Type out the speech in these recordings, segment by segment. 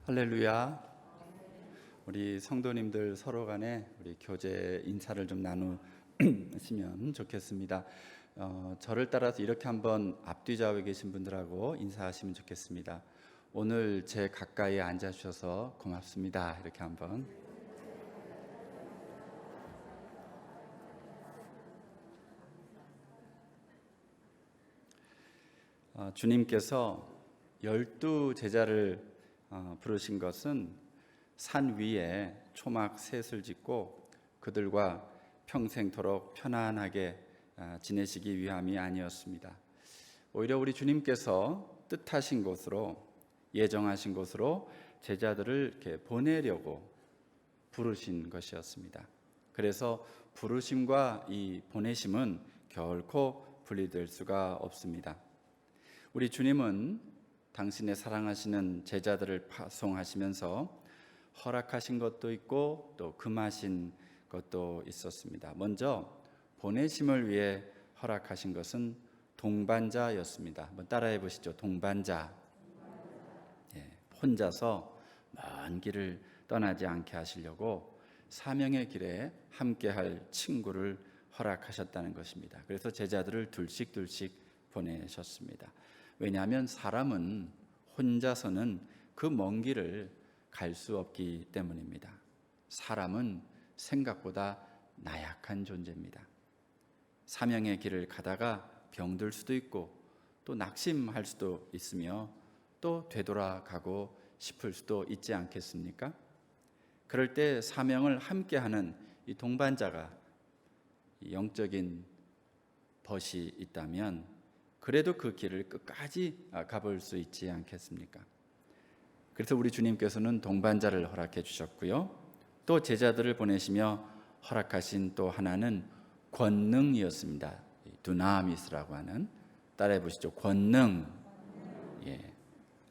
할렐루야. 우리 성도님들 서로 간에 우리 교제 인사를 좀 나누시면 좋겠습니다. 저를 따라서 이렇게 한번 앞뒤 좌우에 계신 분들하고 인사하시면 좋겠습니다. 오늘 제 가까이에 앉아주셔서 고맙습니다. 이렇게 한번. 주님께서 12제자를 부르신 것은 산 위에 초막 셋을 짓고 그들과 평생토록 편안하게 지내시기 위함이 아니었습니다. 오히려 우리 주님께서 뜻하신 곳으로, 예정하신 곳으로 제자들을 이렇게 보내려고 부르신 것이었습니다. 그래서 부르심과 이 보내심은 결코 분리될 수가 없습니다. 우리 주님은 당신의 사랑하시는 제자들을 파송하시면서 허락하신 것도 있고 또 금하신 것도 있었습니다. 먼저 보내심을 위해 허락하신 것은 동반자였습니다. 한번 따라해 보시죠. 동반자. 혼자서 먼 길을 떠나지 않게 하시려고 사명의 길에 함께할 친구를 허락하셨다는 것입니다. 그래서 제자들을 둘씩 보내셨습니다. 왜냐하면 사람은 혼자서는 그 먼 길을 갈 수 없기 때문입니다. 사람은 생각보다 나약한 존재입니다. 사명의 길을 가다가 병들 수도 있고 또 낙심할 수도 있으며 또 되돌아가고 싶을 수도 있지 않겠습니까? 그럴 때 사명을 함께하는 이 동반자가 영적인 벗이 있다면 그래도 그 길을 끝까지 가볼 수 있지 않겠습니까? 그래서 우리 주님께서는 동반자를 허락해 주셨고요. 또 제자들을 보내시며 허락하신 또 하나는 권능이었습니다. 두나미스라고 하는, 따라해 보시죠. 권능.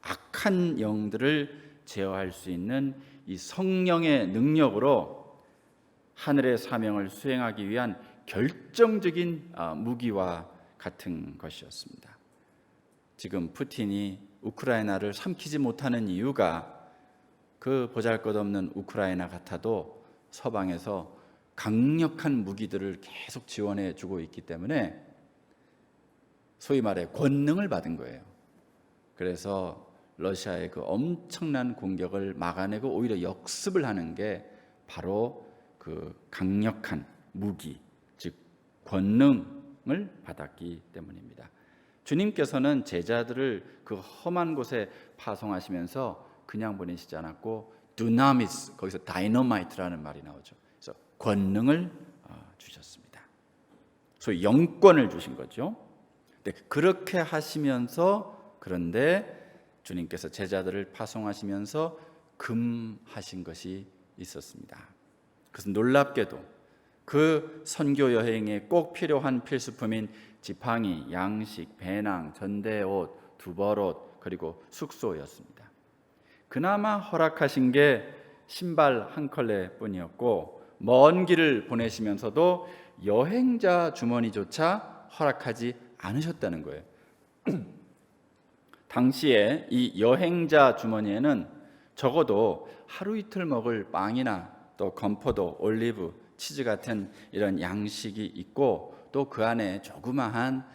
악한 영들을 제어할 수 있는 이 성령의 능력으로 하늘의 사명을 수행하기 위한 결정적인 무기와 같은 것이었습니다. 지금 푸틴이 우크라이나를 삼키지 못하는 이유가 그 보잘것없는 우크라이나 같아도 서방에서 강력한 무기들을 계속 지원해 주고 있기 때문에 소위 말해 권능을 받은 거예요. 그래서 러시아의 그 엄청난 공격을 막아내고 오히려 역습을 하는 게 바로 그 강력한 무기, 즉 권능을 받았기 때문입니다. 주님께서는 제자들을 그 험한 곳에 파송하시면서 그냥 보내시지 않았고 두나미스, 거기서 다이너마이트라는 말이 나오죠. 그래서 권능을 주셨습니다. 소위 영권을 주신 거죠. 그렇게 하시면서, 그런데 주님께서 제자들을 파송하시면서 금하신 것이 있었습니다. 그것은 놀랍게도 그 선교 여행에 꼭 필요한 필수품인 지팡이, 양식, 배낭, 전대옷, 두벌옷, 그리고 숙소였습니다. 그나마 허락하신 게 신발 한 컬레뿐이었고 먼 길을 보내시면서도 여행자 주머니조차 허락하지 않으셨다는 거예요. 당시에 이 여행자 주머니에는 적어도 하루 이틀 먹을 빵이나 또 건포도, 올리브, 치즈 같은 이런 양식이 있고 또 그 안에 조그마한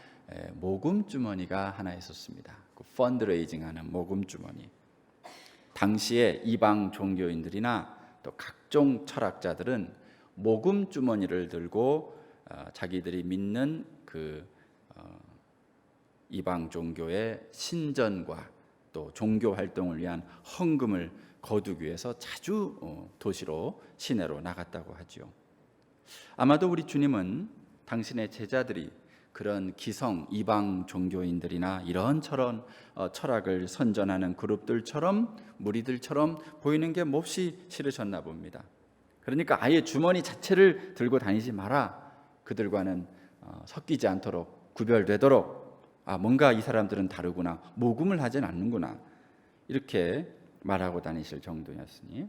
모금 주머니가 하나 있었습니다. 그 펀드레이징하는 모금 주머니. 당시에 이방 종교인들이나 또 각종 철학자들은 모금 주머니를 들고 자기들이 믿는 그 이방 종교의 신전과 또 종교 활동을 위한 헌금을 거두기 위해서 자주 도시로, 시내로 나갔다고 하죠. 아마도 우리 주님은 당신의 제자들이 그런 기성 이방 종교인들이나 이런저런 철학을 선전하는 그룹들처럼, 무리들처럼 보이는 게 몹시 싫으셨나 봅니다. 그러니까 아예 주머니 자체를 들고 다니지 마라. 그들과는 섞이지 않도록, 구별되도록, 뭔가 이 사람들은 다르구나, 모금을 하진 않는구나, 이렇게 말하고 다니실 정도였으니.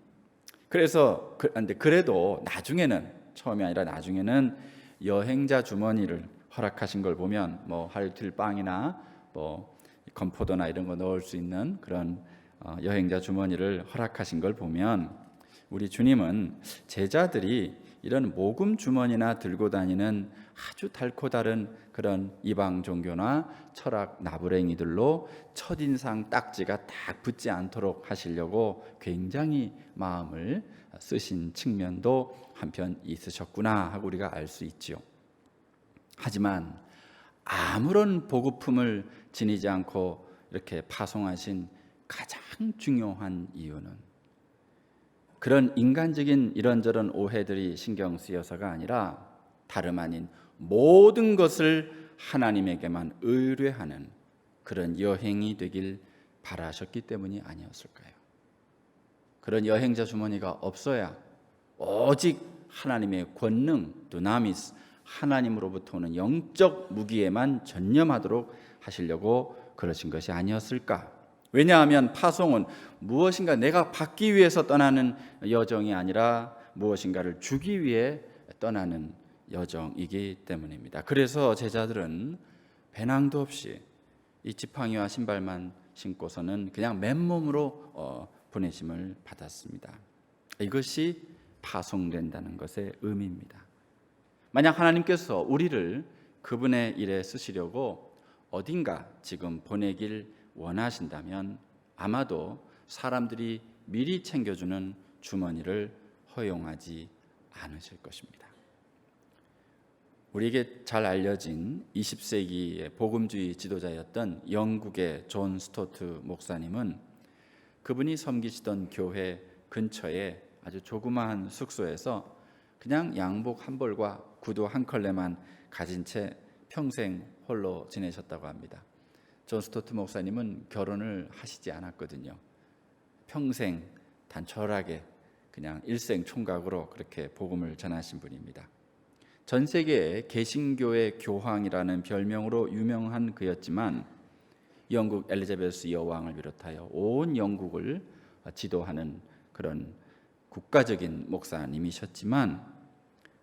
그런데 그래도 나중에는, 처음이 아니라 나중에는 여행자 주머니를 허락하신 걸 보면 뭐 하루이틀 빵이나 뭐 건포도나 이런 거 넣을 수 있는 그런 여행자 주머니를 허락하신 걸 보면 우리 주님은 제자들이 이런 모금 주머니나 들고 다니는 아주 달고 다른 그런 이방 종교나 철학 나부랭이들로 첫인상 딱지가 딱 붙지 않도록 하시려고 굉장히 마음을 쓰신 측면도 한편 있으셨구나 하고 우리가 알 수 있지요. 하지만 아무런 보급품을 지니지 않고 이렇게 파송하신 가장 중요한 이유는 그런 인간적인 이런저런 오해들이 신경 쓰여서가 아니라 다름 아닌 모든 것을 하나님에게만 의뢰하는 그런 여행이 되길 바라셨기 때문이 아니었을까요? 그런 여행자 주머니가 없어야 오직 하나님의 권능, 두나미스, 하나님으로부터 오는 영적 무기에만 전념하도록 하시려고 그러신 것이 아니었을까? 왜냐하면 파송은 무엇인가 내가 받기 위해서 떠나는 여정이 아니라 무엇인가를 주기 위해 떠나는 여정이기 때문입니다. 그래서 제자들은 배낭도 없이 이 지팡이와 신발만 신고서는 그냥 맨몸으로 보내심을 받았습니다. 이것이 파송된다는 것의 의미입니다. 만약 하나님께서 우리를 그분의 일에 쓰시려고 어딘가 지금 보내길 원하신다면 아마도 사람들이 미리 챙겨주는 주머니를 허용하지 않으실 것입니다. 우리에게 잘 알려진 20세기의 복음주의 지도자였던 영국의 존 스토트 목사님은 그분이 섬기시던 교회 근처에 아주 조그마한 숙소에서 그냥 양복 한 벌과 구두 한 컬레만 가진 채 평생 홀로 지내셨다고 합니다. 존 스토트 목사님은 결혼을 하시지 않았거든요. 평생 단촐하게 그냥 일생 총각으로 그렇게 복음을 전하신 분입니다. 전 세계의 개신교의 교황이라는 별명으로 유명한 그였지만 영국 엘리자베스 여왕을 비롯하여 온 영국을 지도하는 그런 국가적인 목사님이셨지만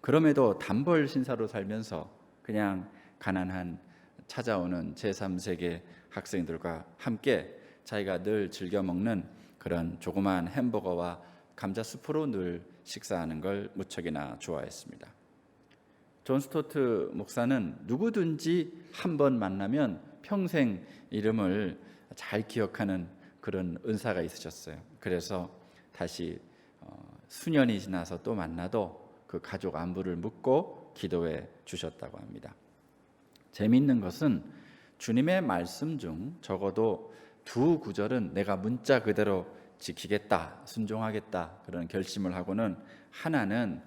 그럼에도 단벌 신사로 살면서 그냥 가난한 찾아오는 제3세계 학생들과 함께 자기가 늘 즐겨 먹는 그런 조그마한 햄버거와 감자 수프로 늘 식사하는 걸 무척이나 좋아했습니다. 존 스토트 목사는 누구든지 한 번 만나면 평생 이름을 잘 기억하는 그런 은사가 있으셨어요. 그래서 다시 수년이 지나서 또 만나도 그 가족 안부를 묻고 기도해 주셨다고 합니다. 재미있는 것은 주님의 말씀 중 적어도 두 구절은 내가 문자 그대로 지키겠다, 순종하겠다 그런 결심을 하고는 하나는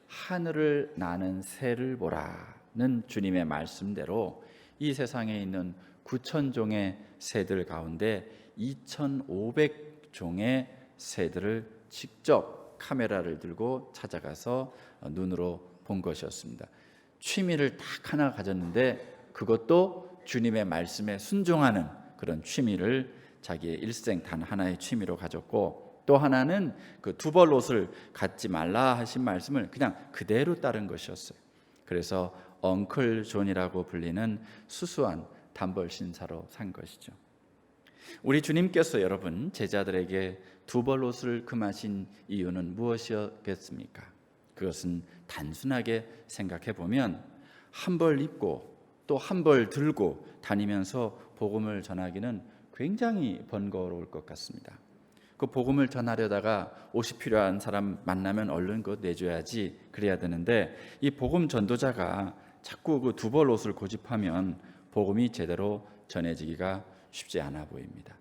하늘을 나는 새를 보라는 주님의 말씀대로 이 세상에 있는 9,000종의 새들 가운데 2,500종의 새들을 직접 카메라를 들고 찾아가서 눈으로 본 것이었습니다. 취미를 딱 하나 가졌는데 그것도 주님의 말씀에 순종하는 그런 취미를 자기의 일생 단 하나의 취미로 가졌고 또 하나는 그 두벌 옷을 갖지 말라 하신 말씀을 그냥 그대로 따른 것이었어요. 그래서 엉클 존이라고 불리는 수수한 단벌 신사로 산 것이죠. 우리 주님께서 여러분 제자들에게 두벌 옷을 금하신 이유는 무엇이었겠습니까? 그것은 단순하게 생각해 보면 한 벌 입고 또 한 벌 들고 다니면서 복음을 전하기는 굉장히 번거로울 것 같습니다. 그 복음을 전하려다가 옷이 필요한 사람 만나면 얼른 그거 내줘야지 그래야 되는데 이 복음 전도자가 자꾸 그 두 벌 옷을 고집하면 복음이 제대로 전해지기가 쉽지 않아 보입니다.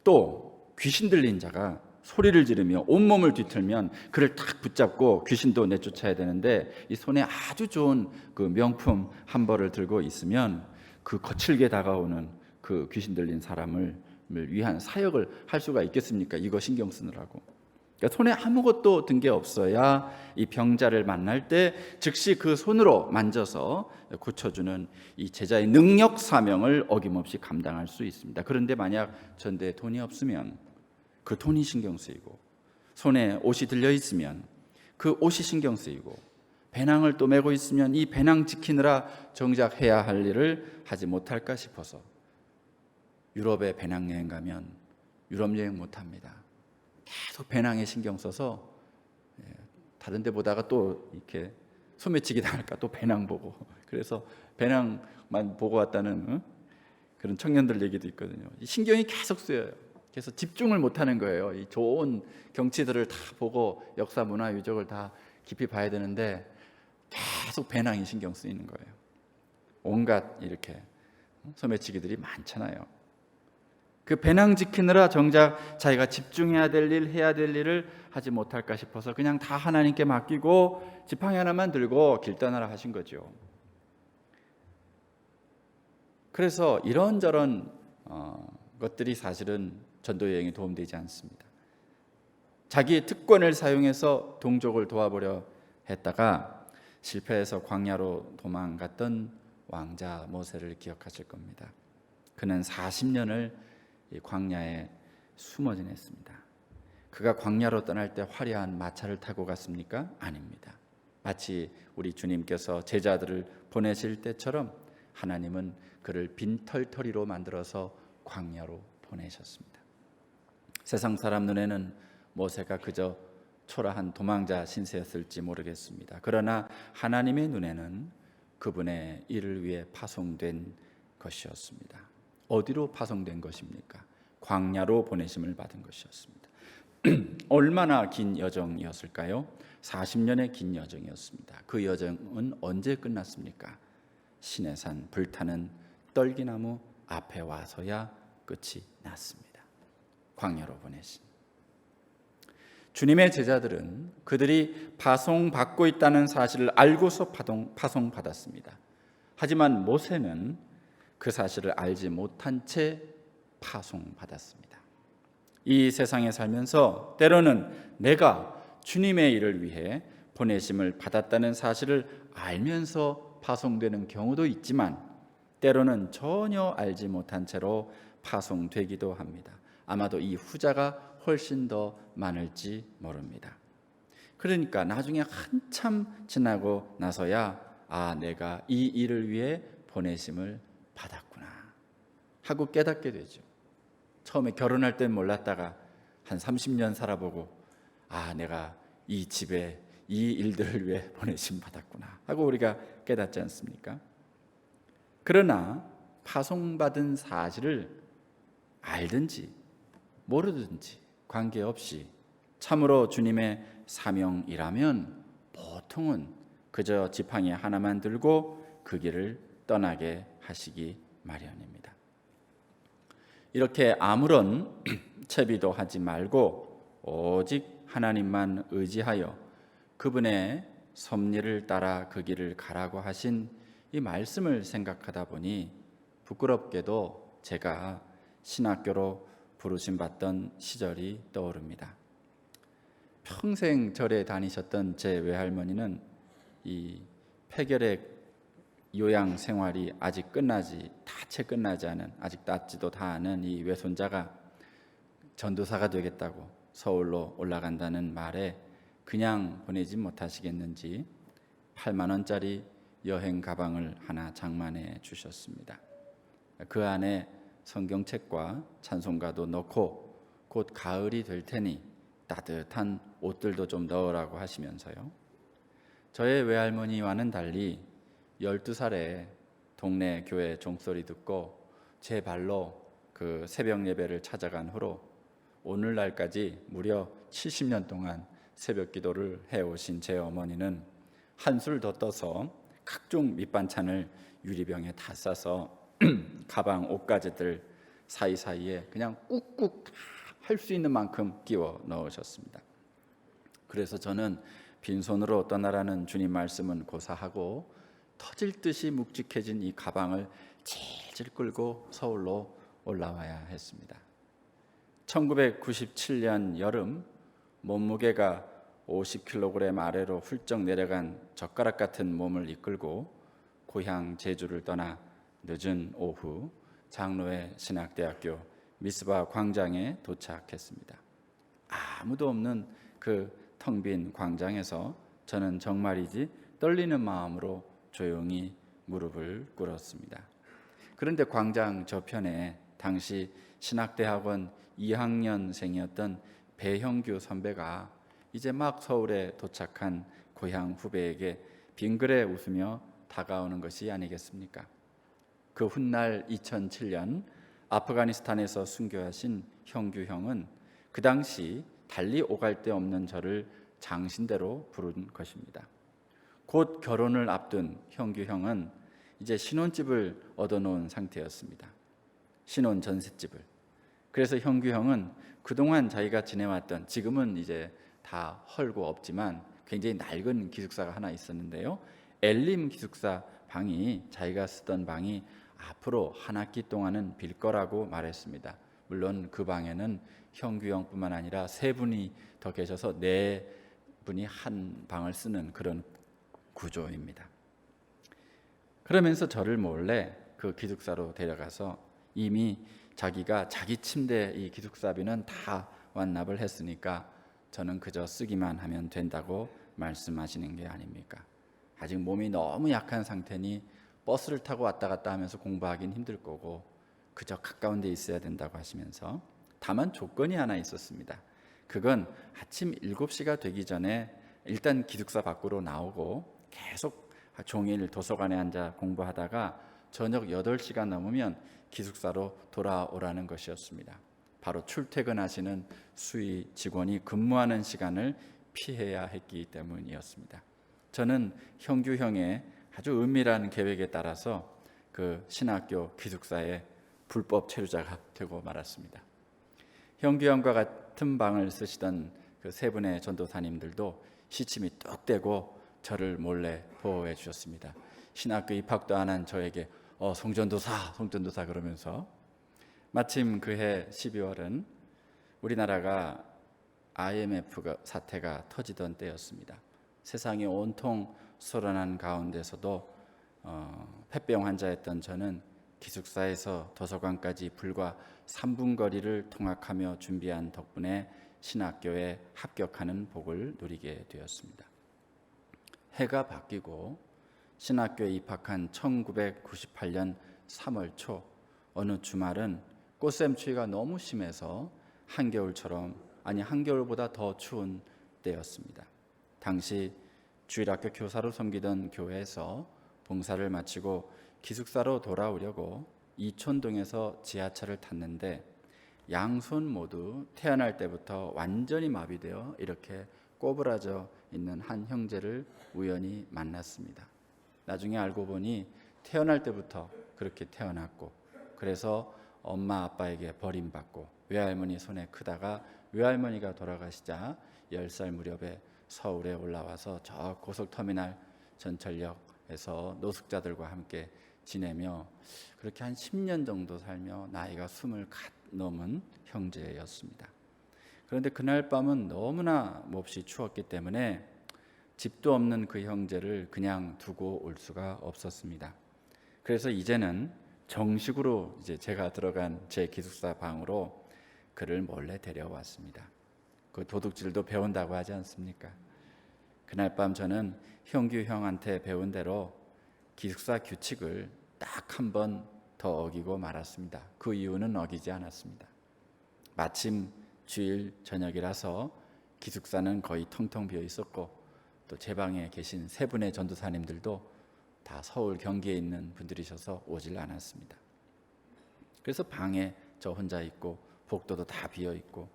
또 귀신 들린 자가 소리를 지르며 온몸을 뒤틀면 그를 탁 붙잡고 귀신도 내쫓아야 되는데 이 손에 아주 좋은 그 명품 한 벌을 들고 있으면 그 거칠게 다가오는 그 귀신 들린 사람을 위한 사역을 할 수가 있겠습니까? 이거 신경 쓰느라고. 그러니까 손에 아무것도 든 게 없어야 이 병자를 만날 때 즉시 그 손으로 만져서 고쳐주는 이 제자의 능력 사명을 어김없이 감당할 수 있습니다. 그런데 만약 전대에 돈이 없으면 그 돈이 신경 쓰이고 손에 옷이 들려 있으면 그 옷이 신경 쓰이고 배낭을 또 메고 있으면 이 배낭 지키느라 정작 해야 할 일을 하지 못할까 싶어서 유럽에 배낭여행 가면 유럽 여행 못합니다. 계속 배낭에 신경 써서 다른 데 보다가 또 이렇게 소매치기 당할까 또 배낭 보고, 그래서 배낭만 보고 왔다는 그런 청년들 얘기도 있거든요. 이 신경이 계속 쓰여요. 그래서 집중을 못하는 거예요. 이 좋은 경치들을 다 보고 역사, 문화, 유적을 다 깊이 봐야 되는데 계속 배낭이 신경 쓰이는 거예요. 온갖 이렇게 소매치기들이 많잖아요. 그 배낭 지키느라 정작 자기가 집중해야 될 일, 해야 될 일을 하지 못할까 싶어서 그냥 다 하나님께 맡기고 지팡이 하나만 들고 길 떠나라 하신 거죠. 그래서 이런저런 것들이 사실은 전도 여행에 도움되지 않습니다. 자기의 특권을 사용해서 동족을 도와보려 했다가 실패해서 광야로 도망갔던 왕자 모세를 기억하실 겁니다. 그는 40년을 이 광야에 숨어 지냈습니다. 그가 광야로 떠날 때 화려한 마차를 타고 갔습니까? 아닙니다. 마치 우리 주님께서 제자들을 보내실 때처럼 하나님은 그를 빈털터리로 만들어서 광야로 보내셨습니다. 세상 사람 눈에는 모세가 그저 초라한 도망자 신세였을지 모르겠습니다. 그러나 하나님의 눈에는 그분의 일을 위해 파송된 것이었습니다. 어디로 파송된 것입니까? 광야로 보내심을 받은 것이었습니다. 얼마나 긴 여정이었을까요? 40년의 긴 여정이었습니다. 그 여정은 언제 끝났습니까? 시내산 불타는 떨기나무 앞에 와서야 끝이 났습니다. 광야로 보내신 주님의 제자들은 그들이 파송받고 있다는 사실을 알고서 파송받았습니다. 하지만 모세는 그 사실을 알지 못한 채 파송받았습니다. 이 세상에 살면서 때로는 내가 주님의 일을 위해 보내심을 받았다는 사실을 알면서 파송되는 경우도 있지만 때로는 전혀 알지 못한 채로 파송되기도 합니다. 아마도 이 후자가 훨씬 더 많을지 모릅니다. 그러니까 나중에 한참 지나고 나서야 내가 이 일을 위해 보내심을 받았구나 하고 깨닫게 되죠. 처음에 결혼할 땐 몰랐다가 한 30년 살아보고 내가 이 집에 이 일들을 위해 보내심 받았구나 하고 우리가 깨닫지 않습니까? 그러나 파송받은 사실을 알든지 모르든지 관계없이 참으로 주님의 사명이라면 보통은 그저 지팡이 하나만 들고 그 길을 떠나게 하시기 마련입니다. 이렇게 아무런 채비도 하지 말고 오직 하나님만 의지하여 그분의 섭리를 따라 그 길을 가라고 하신 이 말씀을 생각하다 보니 부끄럽게도 제가 신학교로 부르심 받던 시절이 떠오릅니다. 평생 절에 다니셨던 제 외할머니는 이 폐결핵 요양 생활이 아직 다채 끝나지 않은, 아직 낫지도 다 않은 이 외손자가 전도사가 되겠다고 서울로 올라간다는 말에 그냥 보내지 못하시겠는지 8만 원짜리 여행 가방을 하나 장만해 주셨습니다. 그 안에 성경책과 찬송가도 넣고 곧 가을이 될 테니 따뜻한 옷들도 좀 넣으라고 하시면서요. 저의 외할머니와는 달리 12살에 동네 교회 종소리 듣고 제 발로 그 새벽 예배를 찾아간 후로 오늘날까지 무려 70년 동안 새벽 기도를 해오신 제 어머니는 한술 더 떠서 각종 밑반찬을 유리병에 다 싸서 가방 옷가지들 사이사이에 그냥 꾹꾹 할 수 있는 만큼 끼워 넣으셨습니다. 그래서 저는 빈손으로 떠나라는 주님 말씀은 고사하고 터질 듯이 묵직해진 이 가방을 질질 끌고 서울로 올라와야 했습니다. 1997년 여름 몸무게가 50kg 아래로 훌쩍 내려간 젓가락 같은 몸을 이끌고 고향 제주를 떠나 늦은 오후 장로회 신학대학교 미스바 광장에 도착했습니다. 아무도 없는 그 텅 빈 광장에서 저는 정말이지 떨리는 마음으로 조용히 무릎을 꿇었습니다. 그런데 광장 저편에 당시 신학대학원 2학년생이었던 배형규 선배가 이제 막 서울에 도착한 고향 후배에게 빙그레 웃으며 다가오는 것이 아니겠습니까? 그 훗날 2007년 아프가니스탄에서 순교하신 형규 형은 그 당시 달리 오갈 데 없는 저를 장신대로 부른 것입니다. 곧 결혼을 앞둔 형규 형은 이제 신혼집을 얻어놓은 상태였습니다. 신혼 전셋집을. 그래서 형규 형은 그동안 자기가 지내왔던, 지금은 이제 다 헐고 없지만 굉장히 낡은 기숙사가 하나 있었는데요, 엘림 기숙사 방이, 자기가 쓰던 방이 앞으로 한 학기 동안은 빌 거라고 말했습니다. 물론 그 방에는 형규 형뿐만 아니라 세 분이 더 계셔서 네 분이 한 방을 쓰는 그런 구조입니다. 그러면서 저를 몰래 그 기숙사로 데려가서 이미 자기가 자기 침대 이 기숙사비는 다 완납을 했으니까 저는 그저 쓰기만 하면 된다고 말씀하시는 게 아닙니까? 아직 몸이 너무 약한 상태니 버스를 타고 왔다 갔다 하면서 공부하긴 힘들 거고 그저 가까운 데 있어야 된다고 하시면서, 다만 조건이 하나 있었습니다. 그건 아침 7시가 되기 전에 일단 기숙사 밖으로 나오고 계속 종일 도서관에 앉아 공부하다가 저녁 8시가 넘으면 기숙사로 돌아오라는 것이었습니다. 바로 출퇴근하시는 수의 직원이 근무하는 시간을 피해야 했기 때문이었습니다. 저는 형규 형의 아주 은밀한 계획에 따라서 그 신학교 기숙사에 불법 체류자가 되고 말았습니다. 형규 형과 같은 방을 쓰시던 그 세 분의 전도사님들도 시침이 뚝 떼고 저를 몰래 보호해 주셨습니다. 신학교 입학도 안 한 저에게 송전도사 그러면서. 마침 그해 12월은 우리나라가 IMF 사태가 터지던 때였습니다. 세상이 온통 소란한 가운데서도 폐병 환자였던 저는 기숙사에서 도서관까지 불과 3분 거리를 통학하며 준비한 덕분에 신학교에 합격하는 복을 누리게 되었습니다. 해가 바뀌고 신학교에 입학한 1998년 3월 초 어느 주말은 꽃샘추위가 너무 심해서 한겨울처럼, 아니 한겨울보다 더 추운 때였습니다. 당시 주일학교 교사로 섬기던 교회에서 봉사를 마치고 기숙사로 돌아오려고 이촌동에서 지하철을 탔는데 양손 모두 태어날 때부터 완전히 마비되어 이렇게 꼬부라져 있는 한 형제를 우연히 만났습니다. 나중에 알고 보니 태어날 때부터 그렇게 태어났고, 그래서 엄마 아빠에게 버림받고 외할머니 손에 크다가 외할머니가 돌아가시자 10살 무렵에 서울에 올라와서 저 고속터미널 전철역에서 노숙자들과 함께 지내며 그렇게 한 10년 정도 살며 나이가 20 갓 넘은 형제였습니다. 그런데 그날 밤은 너무나 몹시 추웠기 때문에 집도 없는 그 형제를 그냥 두고 올 수가 없었습니다. 그래서 이제는 정식으로 이제 제가 들어간 제 기숙사 방으로 그를 몰래 데려왔습니다. 그 도둑질도 배운다고 하지 않습니까? 그날 밤 저는 형규 형한테 배운 대로 기숙사 규칙을 딱 한 번 더 어기고 말았습니다. 그 이유는 어기지 않았습니다. 마침 주일 저녁이라서 기숙사는 거의 텅텅 비어 있었고 또 제 방에 계신 세 분의 전도사님들도 다 서울 경기에 있는 분들이셔서 오질 않았습니다. 그래서 방에 저 혼자 있고 복도도 다 비어 있고,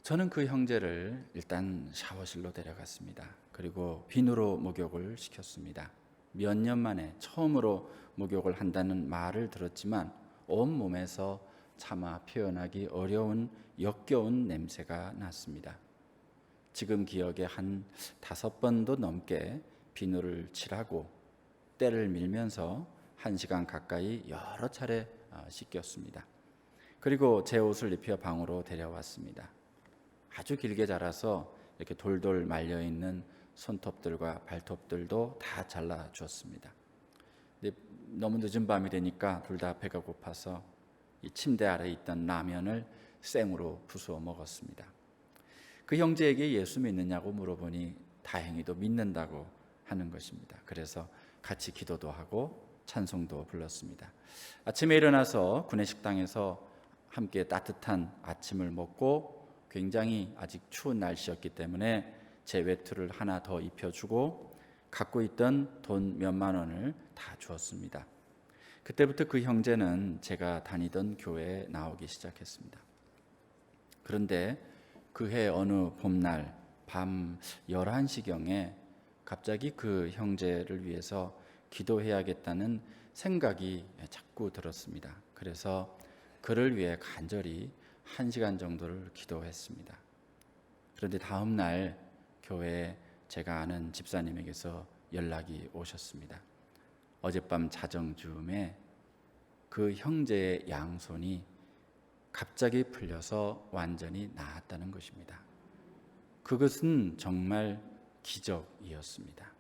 저는 그 형제를 일단 샤워실로 데려갔습니다. 그리고 비누로 목욕을 시켰습니다. 몇 년 만에 처음으로 목욕을 한다는 말을 들었지만 온몸에서 차마 표현하기 어려운 역겨운 냄새가 났습니다. 지금 기억에 한 5번도 넘게 비누를 칠하고 때를 밀면서 1시간 가까이 여러 차례 씻겼습니다. 그리고 제 옷을 입혀 방으로 데려왔습니다. 아주 길게 자라서 이렇게 돌돌 말려있는 손톱들과 발톱들도 다 잘라 주었습니다. 근데 너무 늦은 밤이 되니까 둘 다 배가 고파서 이 침대 아래에 있던 라면을 생으로 부수어 먹었습니다. 그 형제에게 예수 믿느냐고 물어보니 다행히도 믿는다고 하는 것입니다. 그래서 같이 기도도 하고 찬송도 불렀습니다. 아침에 일어나서 구내식당에서 함께 따뜻한 아침을 먹고 굉장히 아직 추운 날씨였기 때문에 제 외투를 하나 더 입혀주고 갖고 있던 돈 몇만 원을 다 주었습니다. 그때부터 그 형제는 제가 다니던 교회에 나오기 시작했습니다. 그런데 그해 어느 봄날 밤 11시경에 갑자기 그 형제를 위해서 기도해야겠다는 생각이 자꾸 들었습니다. 그래서 그를 위해 간절히 1시간 정도를 기도했습니다. 그런데 다음 날 교회에 제가 아는 집사님에게서 연락이 오셨습니다. 어젯밤 자정 즈음에 그 형제의 양손이 갑자기 풀려서 완전히 나았다는 것입니다. 그것은 정말 기적이었습니다.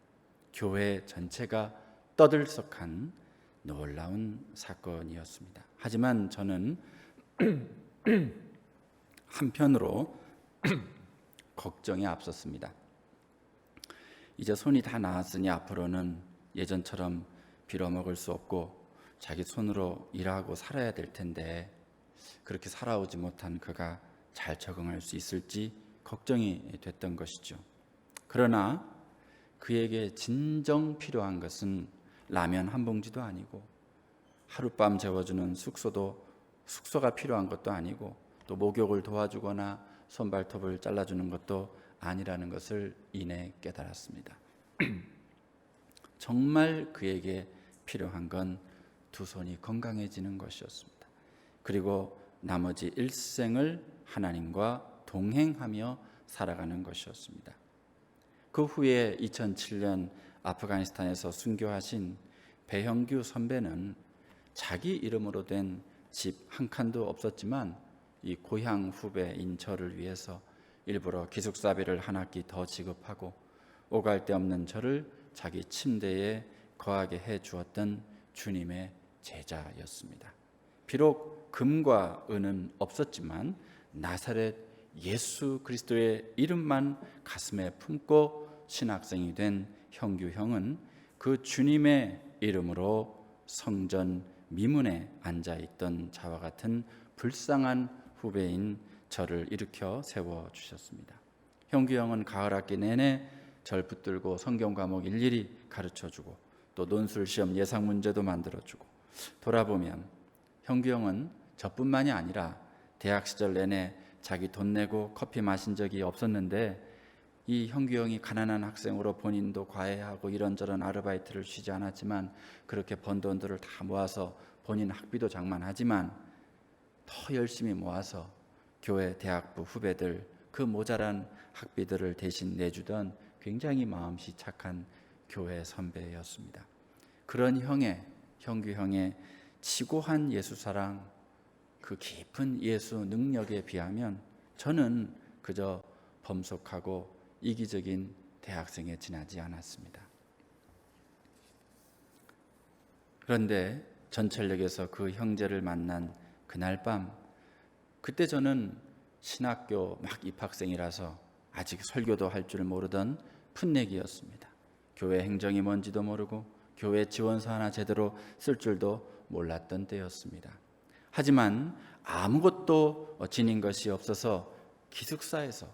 교회 전체가 떠들썩한 놀라운 사건이었습니다. 하지만 저는 한편으로 걱정이 앞섰습니다. 이제 손이 다 나았으니 앞으로는 예전처럼 빌어먹을 수 없고 자기 손으로 일하고 살아야 될 텐데 그렇게 살아오지 못한 그가 잘 적응할 수 있을지 걱정이 됐던 것이죠. 그러나 그에게 진정 필요한 것은 라면 한 봉지도 아니고 하룻밤 재워주는 숙소가 필요한 것도 아니고 또 목욕을 도와주거나 손발톱을 잘라주는 것도 아니라는 것을 이내 깨달았습니다. 정말 그에게 필요한 건 두 손이 건강해지는 것이었습니다. 그리고 나머지 일생을 하나님과 동행하며 살아가는 것이었습니다. 그 후에 2007년 아프가니스탄에서 순교하신 배형규 선배는 자기 이름으로 된 집 한 칸도 없었지만 이 고향 후배인 저를 위해서 일부러 기숙사비를 한 학기 더 지급하고 오갈 데 없는 저를 자기 침대에 거하게 해 주었던 주님의 제자였습니다. 비록 금과 은은 없었지만 나사렛 예수 그리스도의 이름만 가슴에 품고 신학생이 된 형규 형은 그 주님의 이름으로 성전 미문에 앉아있던 자와 같은 불쌍한 후배인 저를 일으켜 세워주셨습니다. 형규 형은 가을 학기 내내 절 붙들고 성경 과목 일일이 가르쳐주고 또 논술 시험 예상 문제도 만들어주고 돌아보면 형규 형은 저뿐만이 아니라 대학 시절 내내 자기 돈 내고 커피 마신 적이 없었는데 이 형규 형이 가난한 학생으로 본인도 과외하고 이런저런 아르바이트를 쉬지 않았지만 그렇게 번 돈들을 다 모아서 본인 학비도 장만하지만 더 열심히 모아서 교회 대학부 후배들 그 모자란 학비들을 대신 내주던 굉장히 마음씨 착한 교회 선배였습니다. 그런 형규 형의 지고한 예수사랑 그 깊은 예수 능력에 비하면 저는 그저 범속하고 이기적인 대학생에 지나지 않았습니다. 그런데 전철역에서 그 형제를 만난 그날 밤, 그때 저는 신학교 막 입학생이라서 아직 설교도 할 줄 모르던 풋내기였습니다. 교회 행정이 뭔지도 모르고 교회 지원서 하나 제대로 쓸 줄도 몰랐던 때였습니다. 하지만 아무것도 지닌 것이 없어서 기숙사에서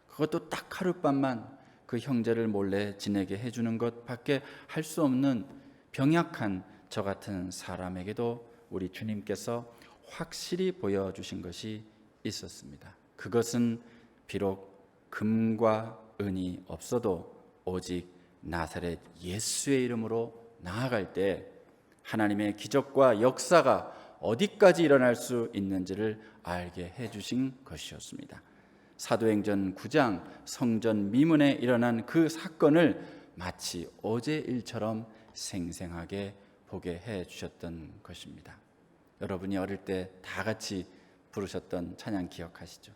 그것도 딱 하룻밤만 그 형제를 몰래 지내게 해주는 것밖에 할 수 없는 병약한 저 같은 사람에게도 우리 주님께서 확실히 보여주신 것이 있었습니다. 그것은 비록 금과 은이 없어도 오직 나사렛 예수의 이름으로 나아갈 때 하나님의 기적과 역사가 어디까지 일어날 수 있는지를 알게 해주신 것이었습니다. 사도행전 9장 성전 미문에 일어난 그 사건을 마치 어제 일처럼 생생하게 보게 해주셨던 것입니다. 여러분이 어릴 때 다 같이 부르셨던 찬양 기억하시죠?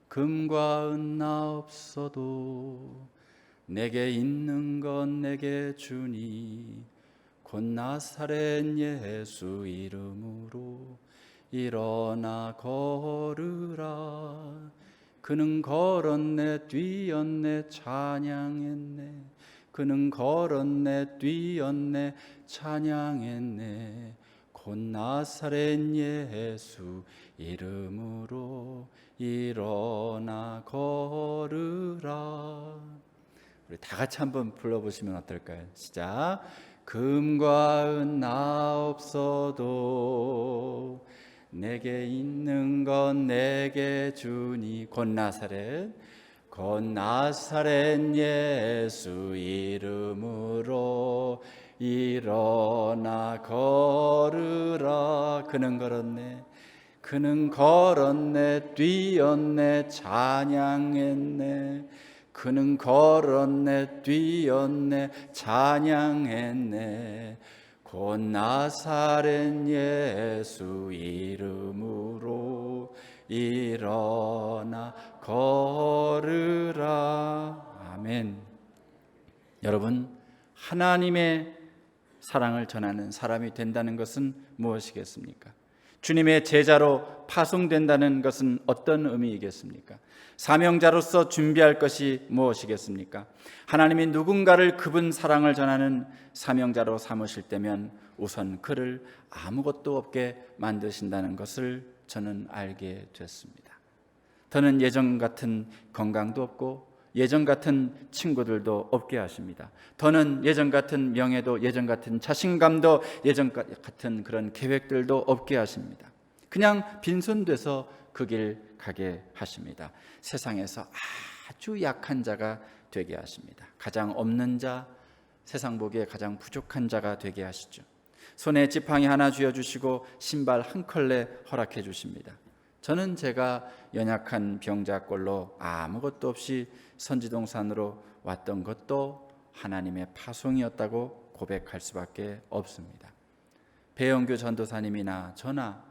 금과 은 나 없어도 내게 있는 건 내게 주니 곧 나사렛 예수 이름으로 일어나 걸으라. 그는 걸었네 뛰었네 찬양했네 그는 걸었네 뛰었네 찬양했네 곧 나사렛 예수 이름으로 일어나 걸으라. 우리 다 같이 한번 불러보시면 어떨까요? 시작. 금과 은 나 없어도 내게 있는 건 내게 주니 곧 나사렛 예수 이름으로 일어나 걸으라. 그는 걸었네 뛰었네 찬양했네 그는 걸었네 뛰었네 찬양했네 곧 나사렛 예수 이름으로 일어나 걸으라. 아멘. 여러분, 하나님의 사랑을 전하는 사람이 된다는 것은 무엇이겠습니까? 주님의 제자로 파송된다는 것은 어떤 의미이겠습니까? 사명자로서 준비할 것이 무엇이겠습니까? 하나님이 누군가를 그분 사랑을 전하는 사명자로 삼으실 때면 우선 그를 아무것도 없게 만드신다는 것을 저는 알게 됐습니다. 더는 예전 같은 건강도 없고 예전 같은 친구들도 없게 하십니다. 더는 예전 같은 명예도 예전 같은 자신감도 예전 같은 그런 계획들도 없게 하십니다. 그냥 빈손돼서 그 길 가게 하십니다. 세상에서 아주 약한 자가 되게 하십니다. 가장 없는 자, 세상 보기에 가장 부족한 자가 되게 하시죠. 손에 지팡이 하나 쥐어주시고 신발 한 컬레 허락해 주십니다. 저는 제가 연약한 병자꼴로 아무것도 없이 선지동산으로 왔던 것도 하나님의 파송이었다고 고백할 수밖에 없습니다. 배영규 전도사님이나 저나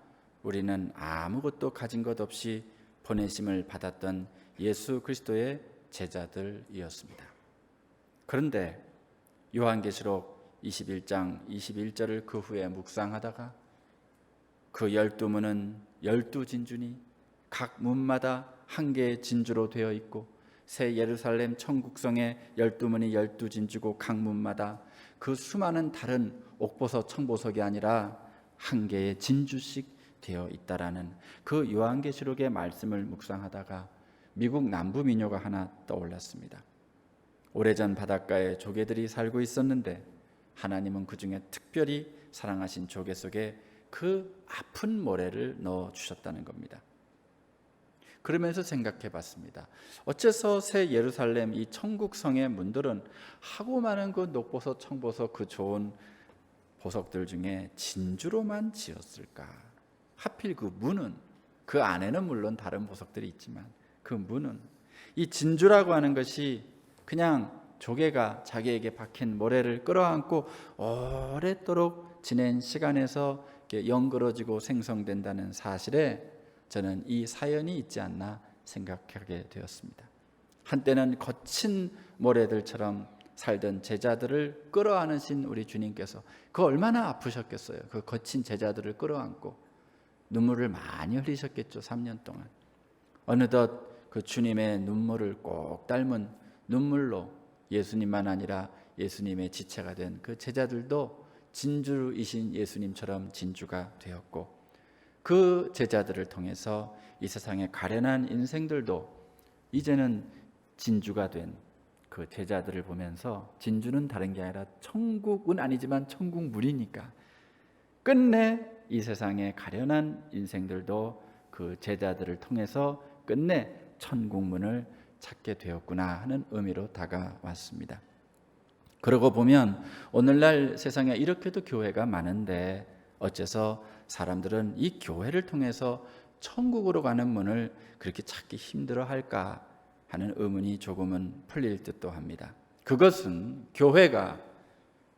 우리는 아무것도 가진 것 없이 보내심을 받았던 예수 그리스도의 제자들이었습니다. 그런데 요한계시록 21장 21절을 그 후에 묵상하다가 그 12문은 12진주니 각 문마다 한 개의 진주로 되어 있고 새 예루살렘 천국성의 12문이 12진주고 각 문마다 그 수많은 다른 옥보석 청보석이 아니라 한 개의 진주씩 되어 있다라는 그 요한계시록의 말씀을 묵상하다가 미국 남부 민요가 하나 떠올랐습니다. 오래전 바닷가에 조개들이 살고 있었는데 하나님은 그 중에 특별히 사랑하신 조개 속에 그 아픈 모래를 넣어 주셨다는 겁니다. 그러면서 생각해 봤습니다. 어째서 새 예루살렘 이 천국성의 문들은 하고 많은 그 녹보석, 청보석 그 좋은 보석들 중에 진주로만 지었을까? 하필 그 문은, 그 안에는 물론 다른 보석들이 있지만 그 문은, 이 진주라고 하는 것이 그냥 조개가 자기에게 박힌 모래를 끌어안고 오랫도록 지낸 시간에서 연그러지고 생성된다는 사실에 저는 이 사연이 있지 않나 생각하게 되었습니다. 한때는 거친 모래들처럼 살던 제자들을 끌어안으신 우리 주님께서 그 얼마나 아프셨겠어요. 그 거친 제자들을 끌어안고 눈물을 많이 흘리셨겠죠. 3년 동안. 어느덧 그 주님의 눈물을 꼭 닮은 눈물로 예수님만 아니라 예수님의 지체가 된 그 제자들도 진주이신 예수님처럼 진주가 되었고, 그 제자들을 통해서 이 세상의 가련한 인생들도 이제는 진주가 된 그 제자들을 보면서, 진주는 다른 게 아니라 천국은 아니지만 천국물이니까 끝내 이 세상의 가련한 인생들도 그 제자들을 통해서 끝내 천국문을 찾게 되었구나 하는 의미로 다가왔습니다. 그러고 보면 오늘날 세상에 이렇게도 교회가 많은데 어째서 사람들은 이 교회를 통해서 천국으로 가는 문을 그렇게 찾기 힘들어할까 하는 의문이 조금은 풀릴 듯도 합니다. 그것은 교회가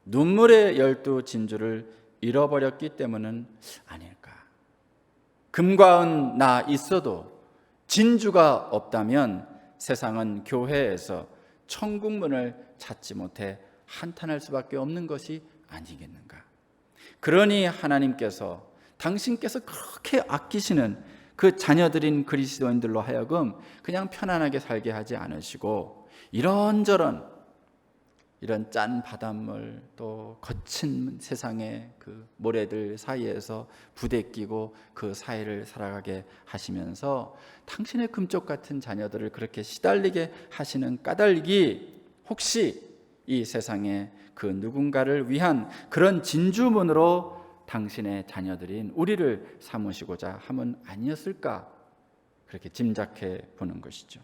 눈물의 12진주를 잃어버렸기 때문은 아닐까. 금과 은 나 있어도 진주가 없다면 세상은 교회에서 천국문을 찾지 못해 한탄할 수밖에 없는 것이 아니겠는가. 그러니 하나님께서, 당신께서 그렇게 아끼시는 그 자녀들인 그리스도인들로 하여금 그냥 편안하게 살게 하지 않으시고 이런저런 이런 짠 바닷물 또 거친 세상의 그 모래들 사이에서 부대끼고 그 사이를 살아가게 하시면서 당신의 금쪽 같은 자녀들을 그렇게 시달리게 하시는 까닭이 혹시 이 세상에 그 누군가를 위한 그런 진주문으로 당신의 자녀들인 우리를 삼으시고자 함은 아니었을까, 그렇게 짐작해 보는 것이죠.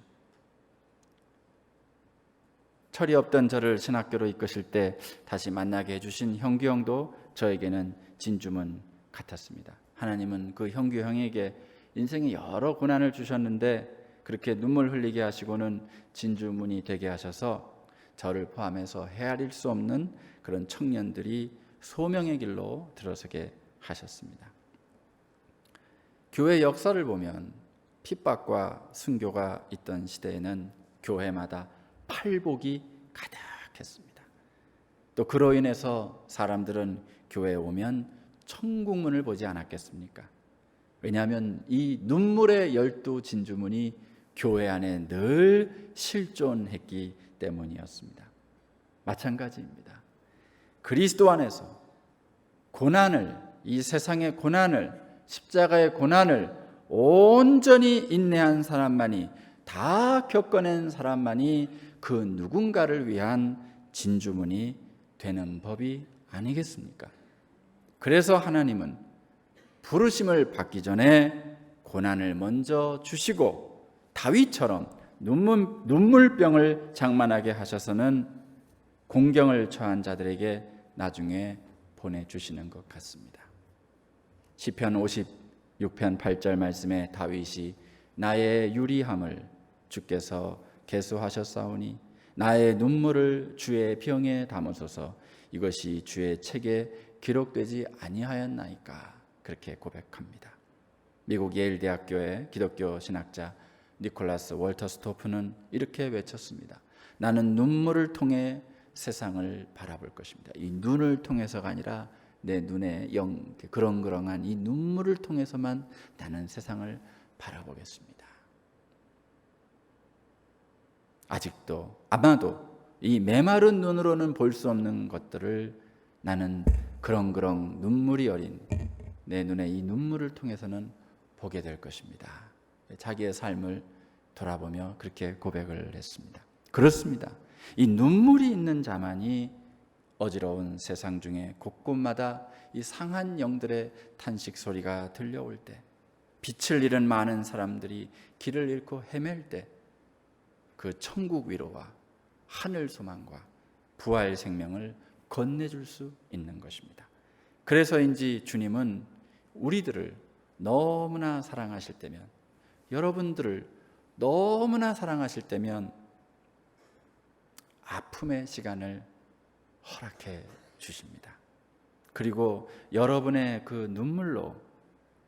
철이 없던 저를 신학교로 이끄실 때 다시 만나게 해주신 형규 형도 저에게는 진주문 같았습니다. 하나님은 그 형규 형에게 인생에 여러 고난을 주셨는데 그렇게 눈물 흘리게 하시고는 진주문이 되게 하셔서 저를 포함해서 헤아릴 수 없는 그런 청년들이 소명의 길로 들어서게 하셨습니다. 교회 역사를 보면 핍박과 순교가 있던 시대에는 교회마다 팔복이 가득했습니다. 또 그로 인해서 사람들은 교회에 오면 천국문을 보지 않았겠습니까? 왜냐하면 이 눈물의 12 진주문이 교회 안에 늘 실존했기 때문이었습니다. 마찬가지입니다. 그리스도 안에서 고난을, 이 세상의 고난을, 십자가의 고난을 온전히 인내한 사람만이, 다 겪어낸 사람만이 그 누군가를 위한 진주문이 되는 법이 아니겠습니까? 그래서 하나님은 부르심을 받기 전에 고난을 먼저 주시고 다윗처럼 눈물병을 장만하게 하셔서는 공경을 처한 자들에게 나중에 보내주시는 것 같습니다. 시편 56편 8절 말씀에 다윗이 나의 유리함을 주께서 계수하셨사오니 나의 눈물을 주의 병에 담으소서, 이것이 주의 책에 기록되지 아니하였나이까, 그렇게 고백합니다. 미국 예일 대학교의 기독교 신학자 니콜라스 월터 스토프는 이렇게 외쳤습니다. 나는 눈물을 통해 세상을 바라볼 것입니다. 이 눈을 통해서가 아니라 내 눈에 그렁그렁한 이 눈물을 통해서만 나는 세상을 바라보겠습니다. 아직도 아마도 이 메마른 눈으로는 볼 수 없는 것들을 나는 그렁그렁 눈물이 어린 내 눈에 이 눈물을 통해서는 보게 될 것입니다. 자기의 삶을 돌아보며 그렇게 고백을 했습니다. 그렇습니다. 이 눈물이 있는 자만이 어지러운 세상 중에 곳곳마다 이 상한 영들의 탄식 소리가 들려올 때, 빛을 잃은 많은 사람들이 길을 잃고 헤맬 때 그 천국 위로와 하늘 소망과 부활 생명을 건네줄 수 있는 것입니다. 그래서인지 주님은 우리들을 너무나 사랑하실 때면, 여러분들을 너무나 사랑하실 때면 아픔의 시간을 허락해 주십니다. 그리고 여러분의 그 눈물로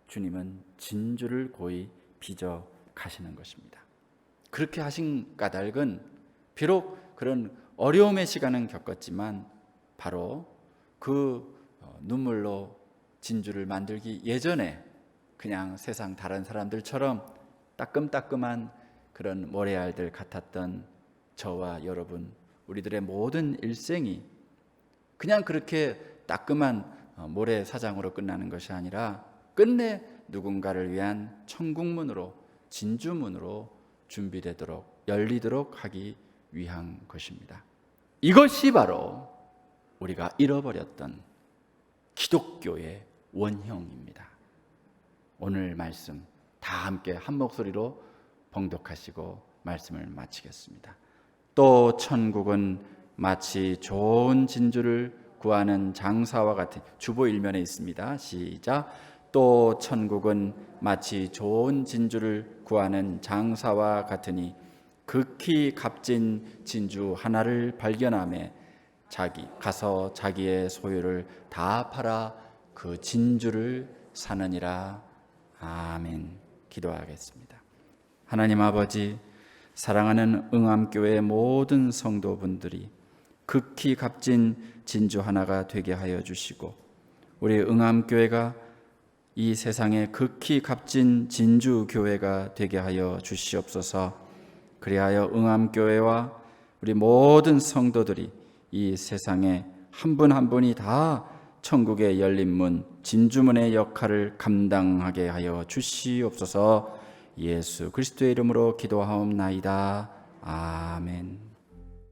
주님은 진주를 고이 빚어 가시는 것입니다. 그렇게 하신 까닭은 비록 그런 어려움의 시간은 겪었지만 바로 그 눈물로 진주를 만들기 예전에 그냥 세상 다른 사람들처럼 따끔따끔한 그런 모래알들 같았던 저와 여러분, 우리들의 모든 일생이 그냥 그렇게 따끔한 모래사장으로 끝나는 것이 아니라 끝내 누군가를 위한 천국문으로, 진주문으로 준비되도록, 열리도록 하기 위한 것입니다. 이것이 바로 우리가 잃어버렸던 기독교의 원형입니다. 오늘 말씀 다 함께 한 목소리로 봉독하시고 말씀을 마치겠습니다. 또 천국은 마치 좋은 진주를 구하는 장사와 같은, 주보 일면에 있습니다. 시작. 또 천국은 마치 좋은 진주를 구하는 장사와 같으니 극히 값진 진주 하나를 발견하며 가서 자기의 소유를 다 팔아 그 진주를 사느니라. 아멘. 기도하겠습니다. 하나님 아버지, 사랑하는 응암교회 모든 성도분들이 극히 값진 진주 하나가 되게 하여 주시고, 우리 응암교회가 이 세상에 극히 값진 진주교회가 되게 하여 주시옵소서. 그리하여 응암교회와 우리 모든 성도들이 이 세상에 한 분 한 분이 다 천국의 열린 문, 진주문의 역할을 감당하게 하여 주시옵소서. 예수 그리스도의 이름으로 기도하옵나이다. 아멘.